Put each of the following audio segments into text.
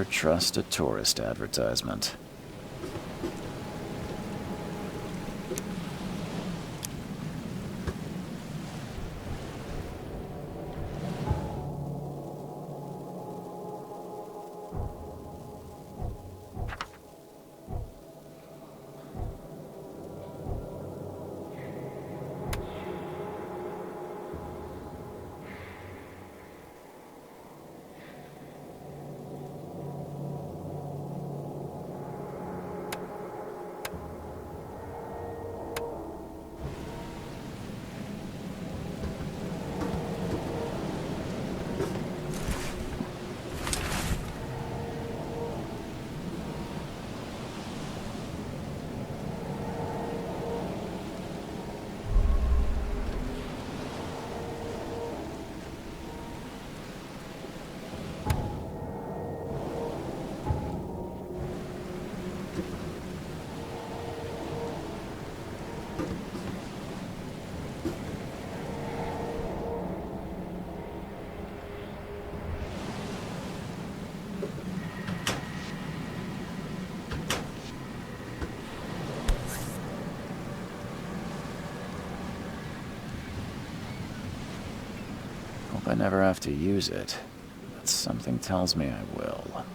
Never trust a tourist advertisement. Hope I never have to use it, but something tells me I will.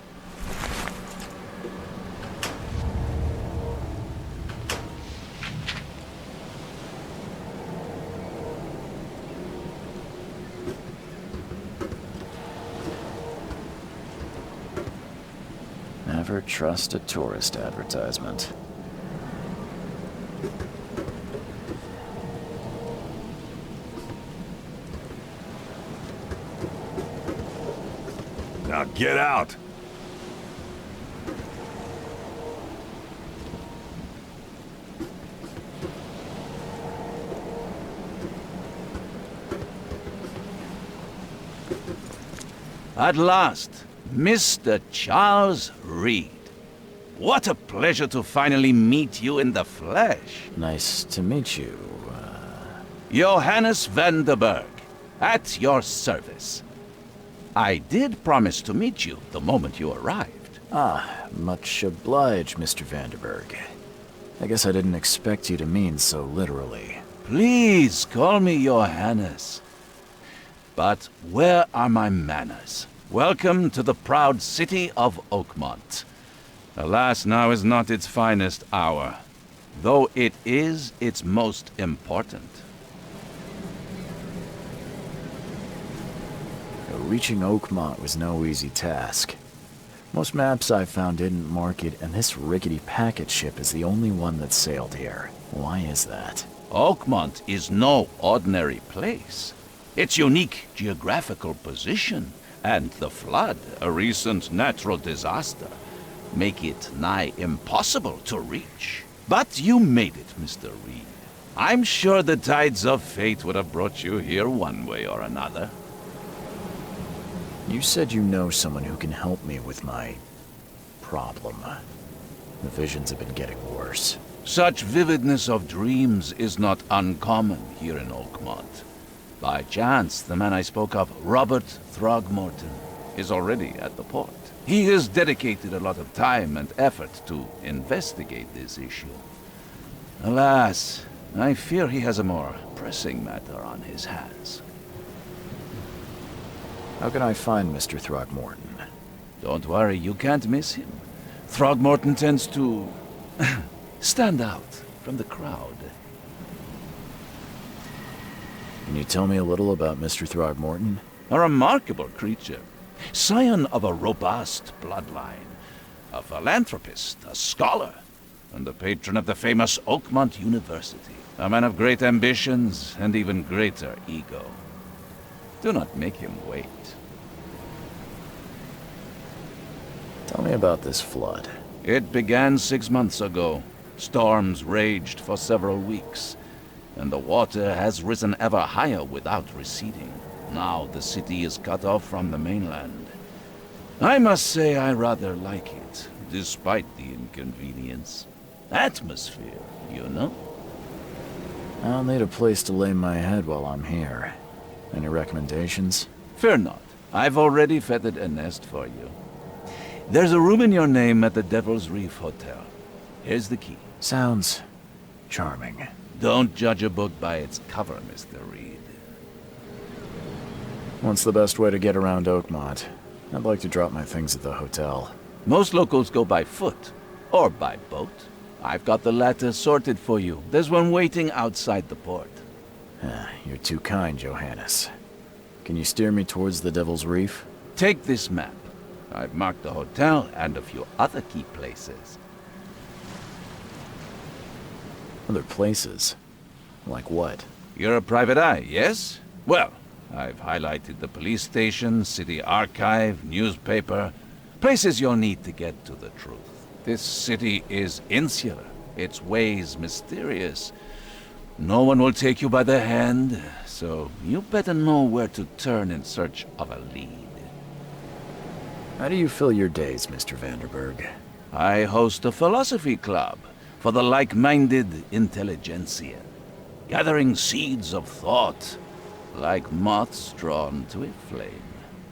Never trust a tourist advertisement. Now get out! At last, Mr. Charles Reed. What a pleasure to finally meet you in the flesh. Nice to meet you. Johannes van der Berg, at your service. I did promise to meet you the moment you arrived. Much obliged, Mr. Vanderberg. I guess I didn't expect you to mean so literally. Please call me Johannes. But where are my manners? Welcome to the proud city of Oakmont. Alas, now is not its finest hour, though it is its most important. Reaching Oakmont was no easy task. Most maps I found didn't mark it, and this rickety packet ship is the only one that sailed here. Why is that? Oakmont is no ordinary place. Its unique geographical position and the flood, a recent natural disaster, make it nigh impossible to reach. But you made it, Mr. Reed. I'm sure the tides of fate would have brought you here one way or another. You said you know someone who can help me with my problem. The visions have been getting worse. Such vividness of dreams is not uncommon here in Oakmont. By chance, the man I spoke of, Robert Throgmorton, is already at the port. He has dedicated a lot of time and effort to investigate this issue. Alas, I fear he has a more pressing matter on his hands. How can I find Mr. Throgmorton? Don't worry, you can't miss him. Throgmorton tends to stand out from the crowd. Can you tell me a little about Mr. Throgmorton? A remarkable creature. Scion of a robust bloodline. A philanthropist, a scholar, and the patron of the famous Oakmont University. A man of great ambitions and even greater ego. Do not make him wait. Tell me about this flood. It began 6 months ago. Storms raged for several weeks, and the water has risen ever higher without receding. Now the city is cut off from the mainland. I must say I rather like it, despite the inconvenience. Atmosphere, you know? I'll need a place to lay my head while I'm here. Any recommendations? Fear not. I've already feathered a nest for you. There's a room in your name at the Devil's Reef Hotel. Here's the key. Sounds charming. Don't judge a book by its cover, Mr. Reed. What's the best way to get around Oakmont? I'd like to drop my things at the hotel. Most locals go by foot, or by boat. I've got the latter sorted for you. There's one waiting outside the port. You're too kind, Johannes. Can you steer me towards the Devil's Reef? Take this map. I've marked the hotel and a few other key places. Other places? Like what? You're a private eye, yes? Well, I've highlighted the police station, city archive, newspaper, places you'll need to get to the truth. This city is insular, its ways mysterious. No one will take you by the hand, so you better know where to turn in search of a lead. How do you fill your days, Mr. Vanderberg? I host a philosophy club for the like-minded intelligentsia, gathering seeds of thought, like moths drawn to a flame.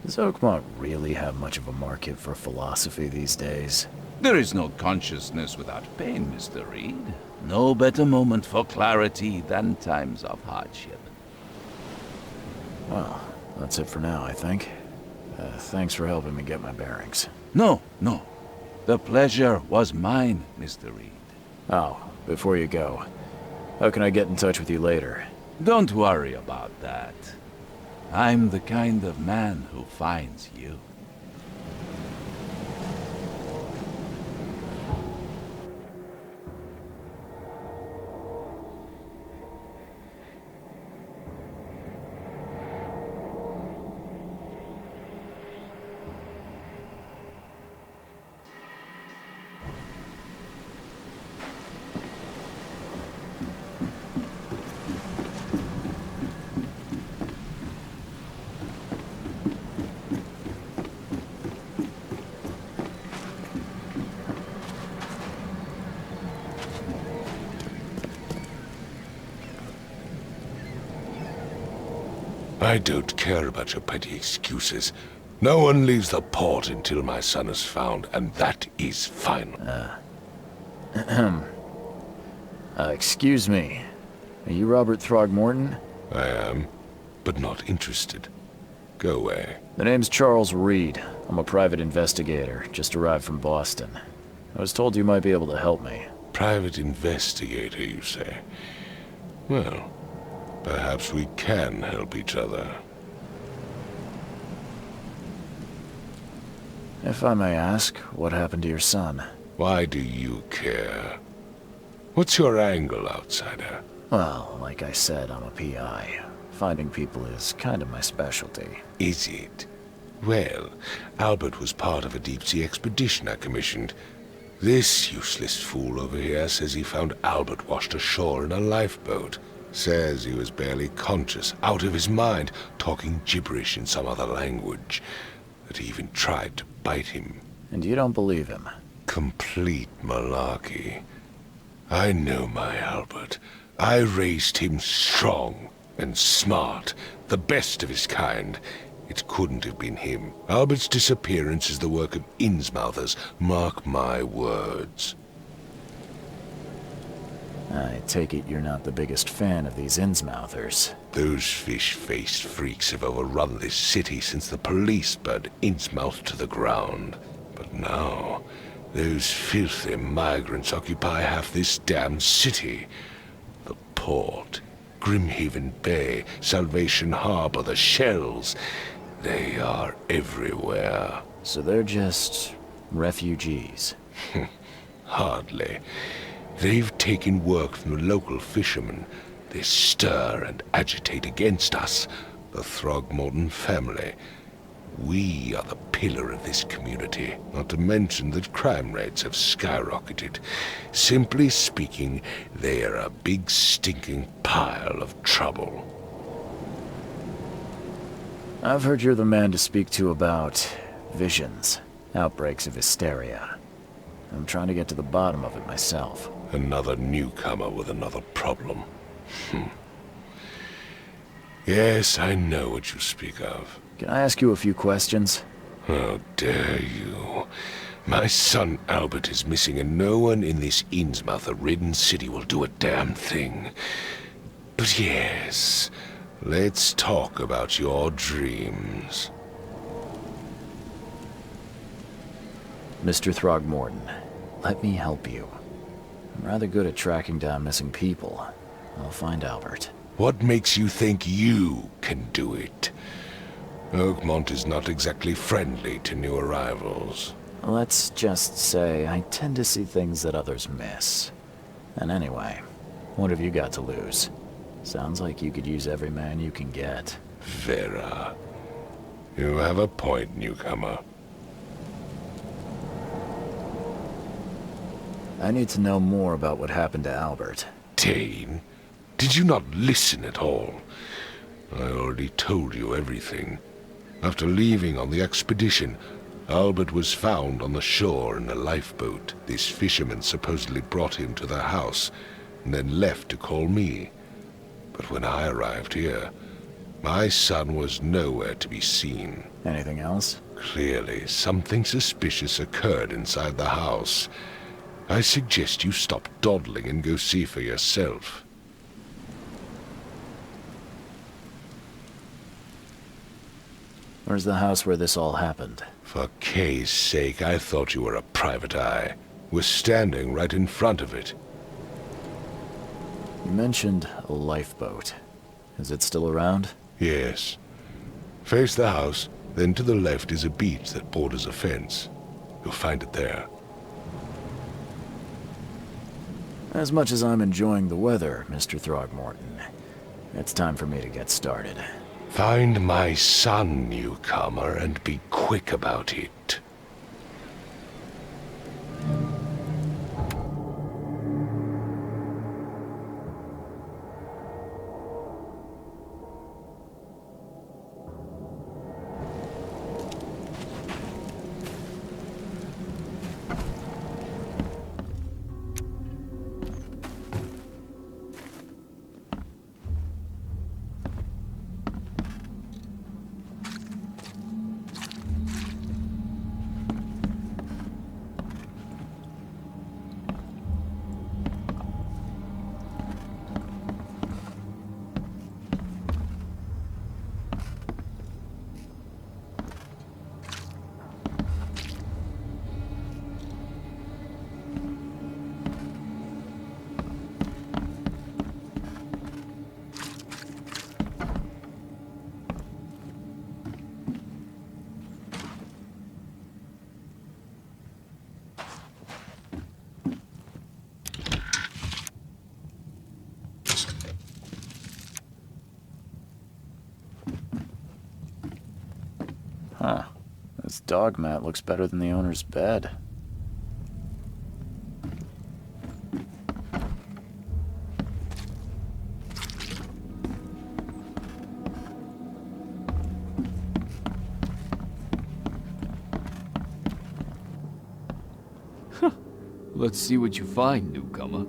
Does Oakmont really have much of a market for philosophy these days? There is no consciousness without pain, Mr. Reed. No better moment for clarity than times of hardship. Well, that's it for now, I think. Thanks for helping me get my bearings. No. The pleasure was mine, Mr. Reed. Oh, before you go, how can I get in touch with you later? Don't worry about that. I'm the kind of man who finds you. I don't care about your petty excuses. No one leaves the port until my son is found, and that is final. Excuse me. Are you Robert Throgmorton? I am, but not interested. Go away. The name's Charles Reed. I'm a private investigator, just arrived from Boston. I was told you might be able to help me. Private investigator, you say? Well, perhaps we can help each other. If I may ask, what happened to your son? Why do you care? What's your angle, outsider? Well, like I said, I'm a PI. Finding people is kind of my specialty. Is it? Well, Albert was part of a deep-sea expedition I commissioned. This useless fool over here says he found Albert washed ashore in a lifeboat. Says he was barely conscious, out of his mind, talking gibberish in some other language. That he even tried to bite him. And you don't believe him? Complete malarkey. I know my Albert. I raised him strong and smart, the best of his kind. It couldn't have been him. Albert's disappearance is the work of Innsmouthers, mark my words. I take it you're not the biggest fan of these Innsmouthers. Those fish-faced freaks have overrun this city since the police burned Innsmouth to the ground. But now, those filthy migrants occupy half this damned city. The port, Grimhaven Bay, Salvation Harbor, the shells. They are everywhere. So they're just refugees? Hardly. They've taken work from the local fishermen. They stir and agitate against us, the Throgmorton family. We are the pillar of this community, not to mention that crime rates have skyrocketed. Simply speaking, they are a big stinking pile of trouble. I've heard you're the man to speak to about visions, outbreaks of hysteria. I'm trying to get to the bottom of it myself. Another newcomer with another problem. Yes, I know what you speak of. Can I ask you a few questions? How dare you? My son Albert is missing, and no one in this Innsmouth-ridden city will do a damn thing. But yes, let's talk about your dreams. Mr. Throgmorton, let me help you. I'm rather good at tracking down missing people. I'll find Albert. What makes you think you can do it? Oakmont is not exactly friendly to new arrivals. Let's just say I tend to see things that others miss. And anyway, what have you got to lose? Sounds like you could use every man you can get. Vera, you have a point, newcomer. I need to know more about what happened to Albert. Dane, did you not listen at all? I already told you everything. After leaving on the expedition, Albert was found on the shore in a lifeboat. This fisherman supposedly brought him to their house, and then left to call me. But when I arrived here, my son was nowhere to be seen. Anything else? Clearly, something suspicious occurred inside the house. I suggest you stop dawdling and go see for yourself. Where's the house where this all happened? For Kay's sake, I thought you were a private eye. We're standing right in front of it. You mentioned a lifeboat. Is it still around? Yes. Face the house, then to the left is a beach that borders a fence. You'll find it there. As much as I'm enjoying the weather, Mr. Throgmorton, it's time for me to get started. Find my son, newcomer, and be quick about it. Huh. This dog mat looks better than the owner's bed. Let's see what you find, newcomer.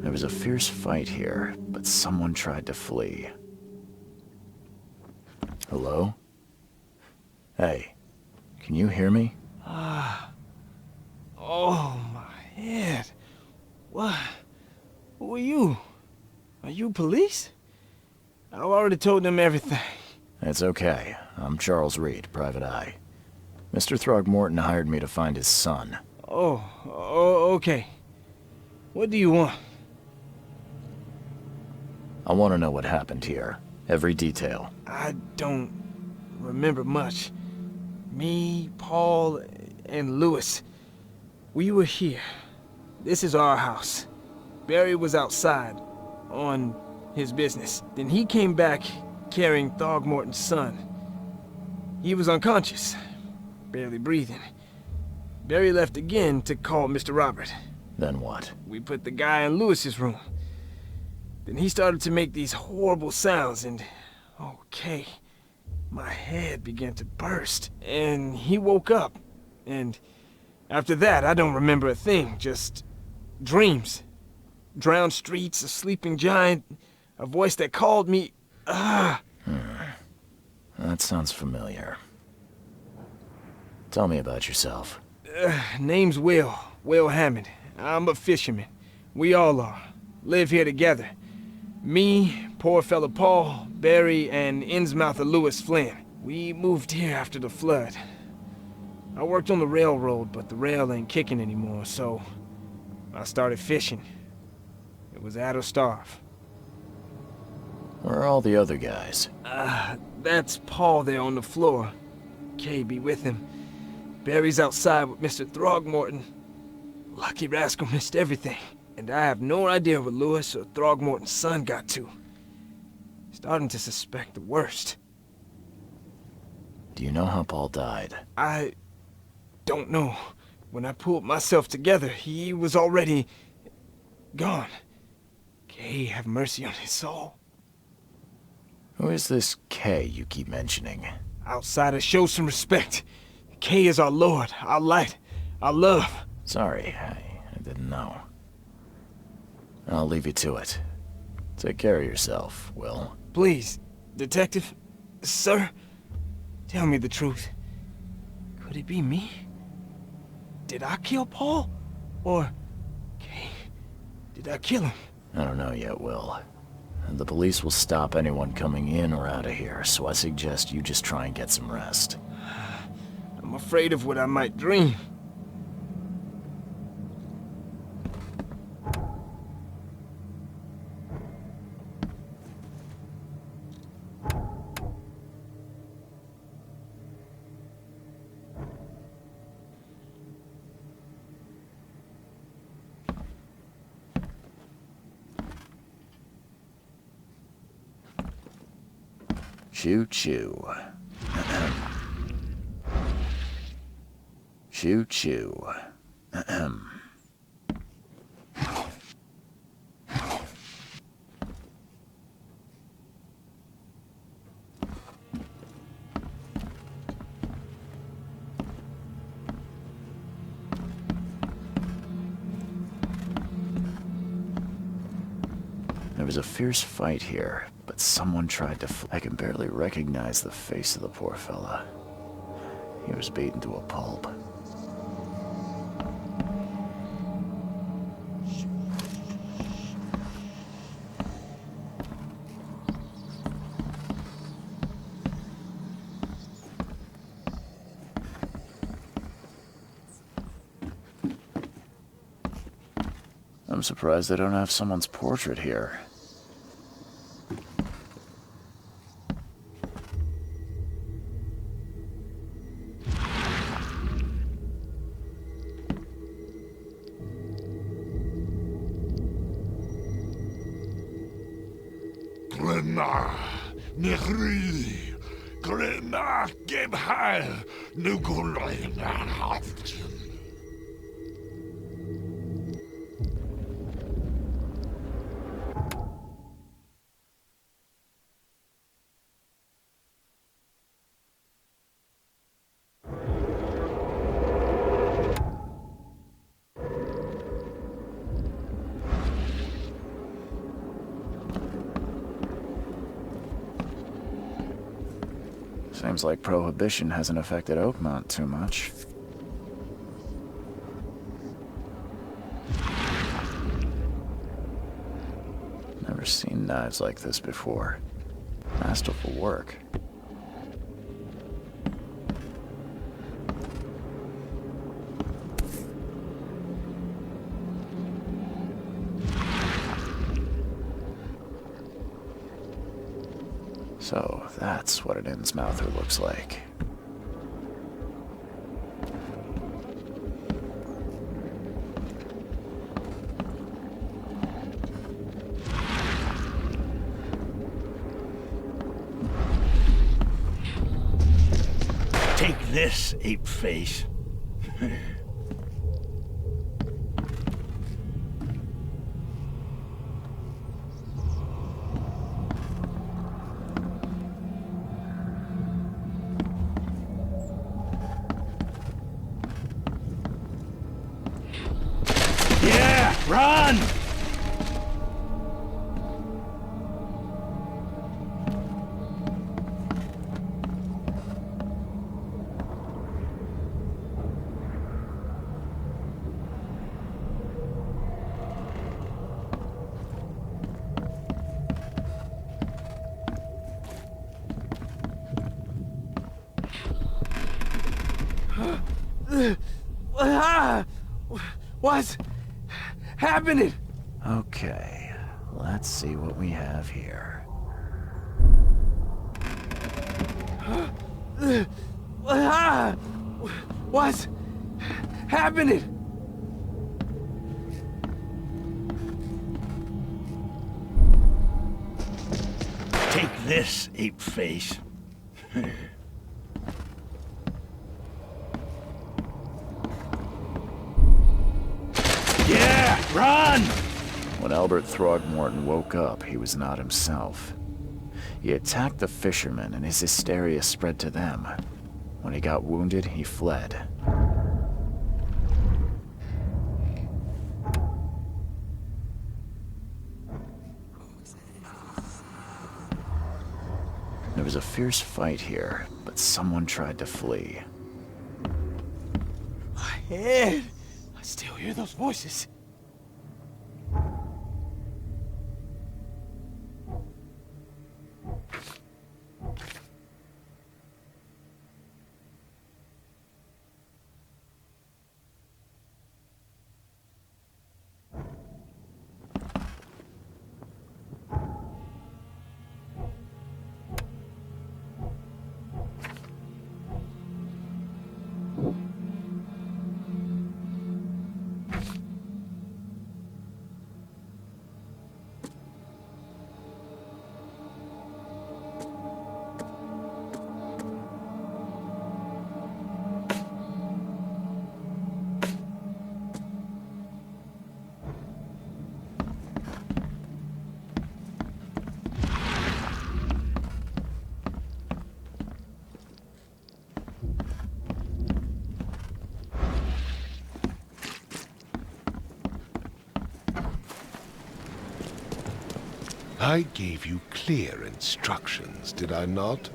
There was a fierce fight here, but someone tried to flee. Hello? Hey, can you hear me? Oh, my head. What? Who are you? Are you police? I've already told them everything. It's okay. I'm Charles Reed, private eye. Mr. Throgmorton hired me to find his son. Oh, okay. What do you want? I want to know what happened here. Every detail. I don't remember much. Me, Paul, and Lewis. We were here. This is our house. Barry was outside, on his business. Then he came back carrying Throgmorton's son. He was unconscious, barely breathing. Barry left again to call Mr. Robert. Then what? We put the guy in Lewis's room. Then he started to make these horrible sounds and, okay, my head began to burst. And he woke up. And after that, I don't remember a thing, just dreams. Drowned streets, a sleeping giant, a voice that called me, That that sounds familiar. Tell me about yourself. Name's Will Hammond. I'm a fisherman. We all are. Live here together. Me, poor fella Paul, Barry, and Innsmouther Lewis Flynn. We moved here after the flood. I worked on the railroad, but the rail ain't kicking anymore, so I started fishing. It was at or starve. Where are all the other guys? That's Paul there on the floor. Kay be with him. Barry's outside with Mr. Throgmorton. Lucky rascal missed everything. And I have no idea what Lewis or Throgmorton's son got to. Starting to suspect the worst. Do you know how Paul died? I don't know. When I pulled myself together, he was already gone. Kay have mercy on his soul. Who is this K you keep mentioning? Outsider, show some respect. Kay is our lord, our light, our love. Sorry, I didn't know. I'll leave you to it. Take care of yourself, Will. Please, detective, sir, tell me the truth. Could it be me? Did I kill Paul? Or, Kay, did I kill him? I don't know yet, Will. The police will stop anyone coming in or out of here, so I suggest you just try and get some rest. I'm afraid of what I might dream. Choo-choo. Choo-choo. There was a fierce fight here, but someone tried to I can barely recognize the face of the poor fella. He was beaten to a pulp. I'm surprised they don't have someone's portrait here. Seems like Prohibition hasn't affected Oakmont too much. Never seen knives like this before. Masterful work. So, that's what an Innsmouther looks like. Take this, ape face. Run! What's happening? Okay, let's see what we have here. What's happening? Take this, ape face. Yeah, run! When Albert Throgmorton woke up, he was not himself. He attacked the fishermen, and his hysteria spread to them. When he got wounded, he fled. There was a fierce fight here, but someone tried to flee. My head! I still hear those voices. I gave you clear instructions, did I not?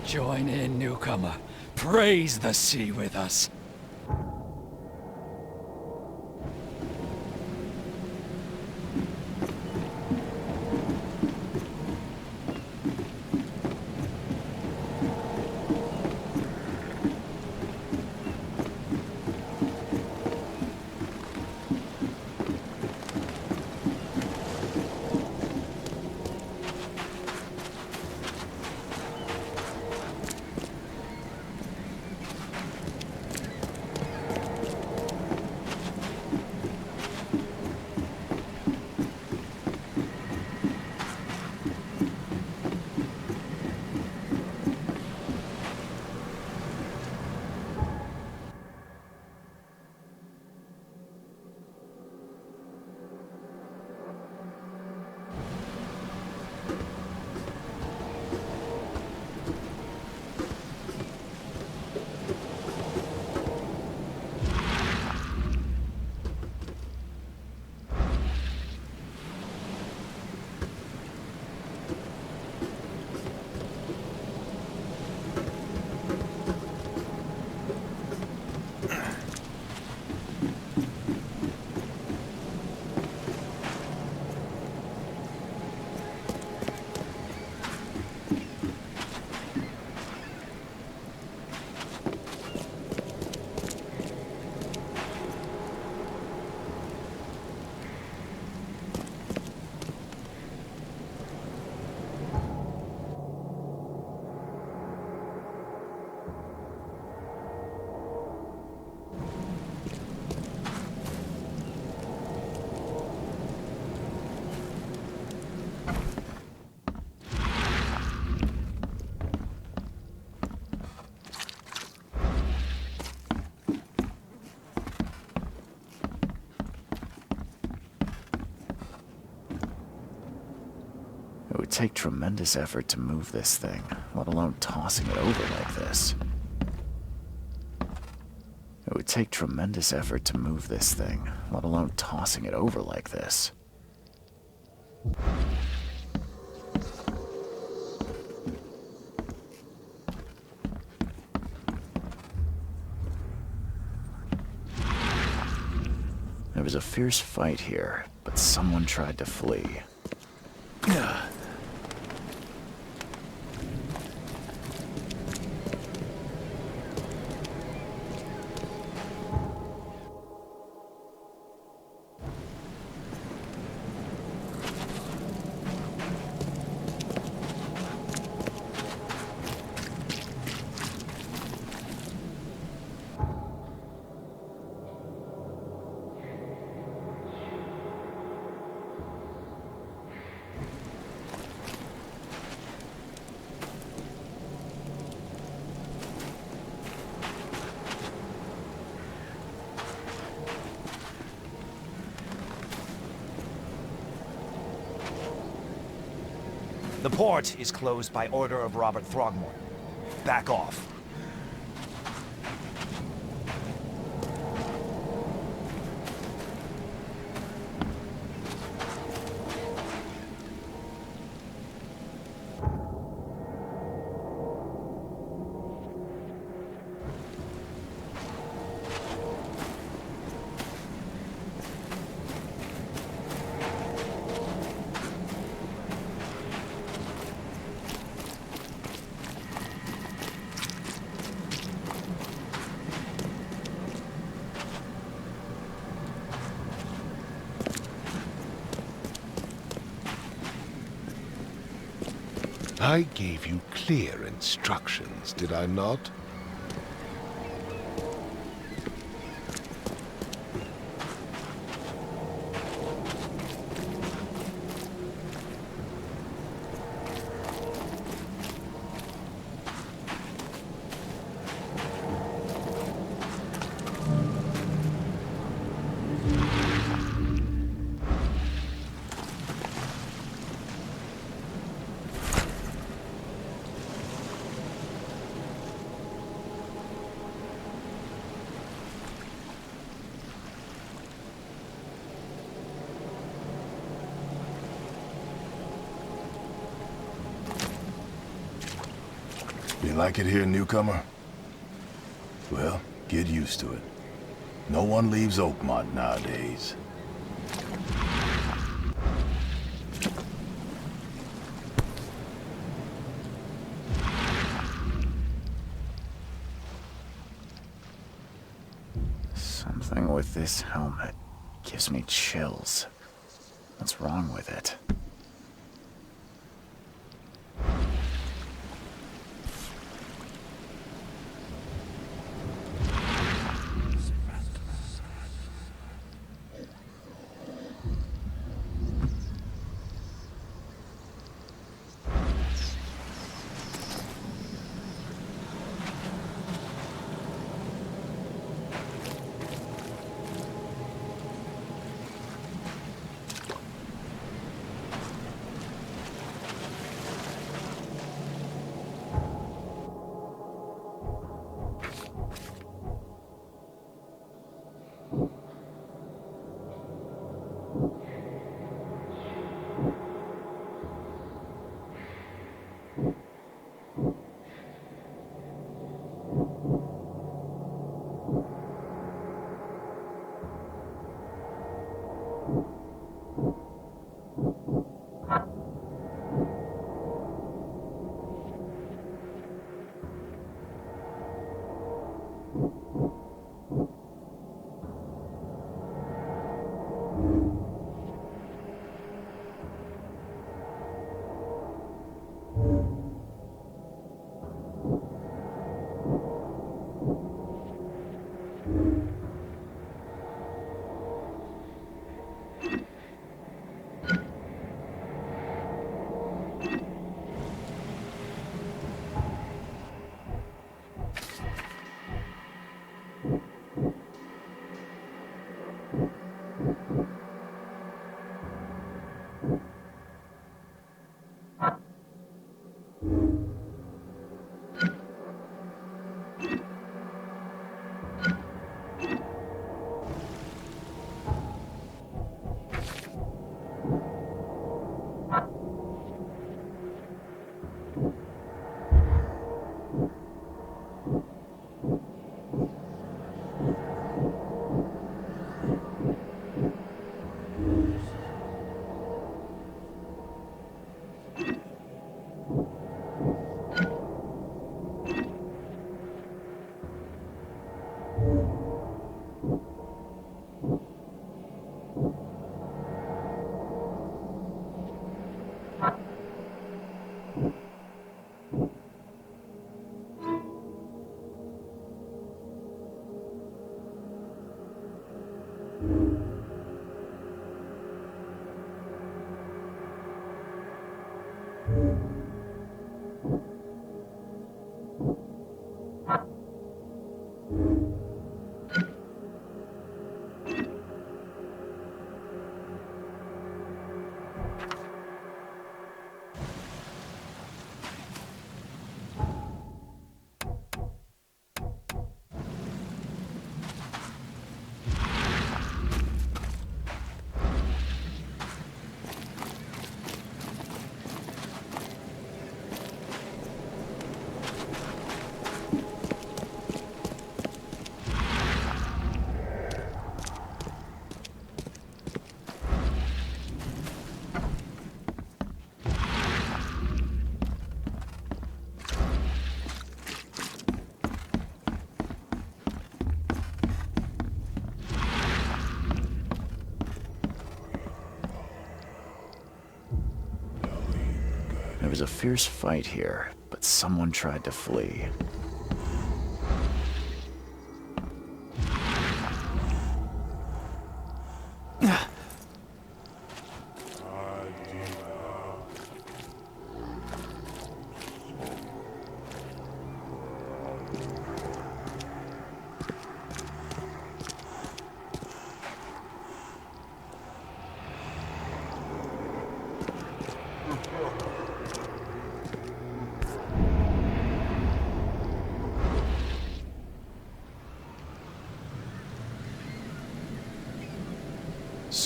Join in, newcomer. Praise the sea with us. would take tremendous effort to move this thing, let alone tossing it over like this. It would take tremendous effort to move this thing, let alone tossing it over like this. There was a fierce fight here, but someone tried to flee. The port is closed by order of Robert Throgmorton. Back off. I gave you clear instructions, did I not? You like it here, newcomer? Well, get used to it. No one leaves Oakmont nowadays. Something with this helmet gives me chills. What's wrong with it? was a fierce fight here, but someone tried to flee.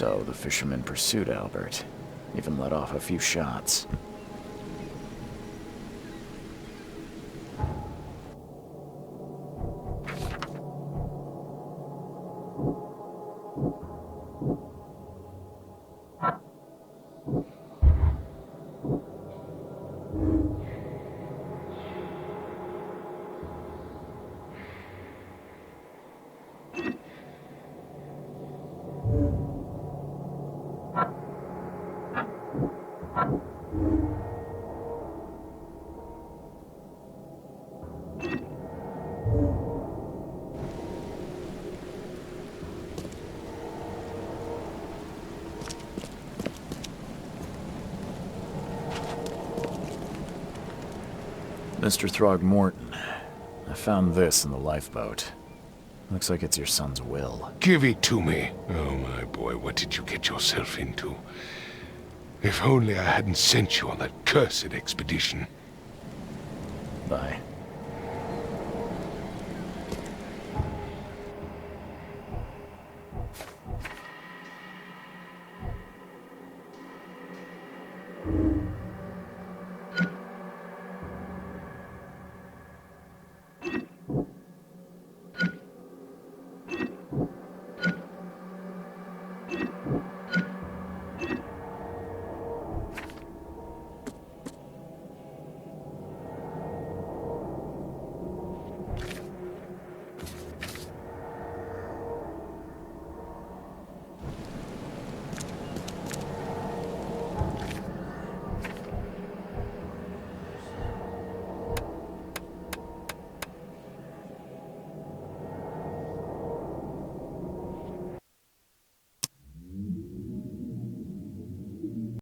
So the fisherman pursued Albert, even let off a few shots. Mr. Throgmorton, I found this in the lifeboat. Looks like it's your son's will. Give it to me. Oh, my boy, what did you get yourself into? If only I hadn't sent you on that cursed expedition. Bye.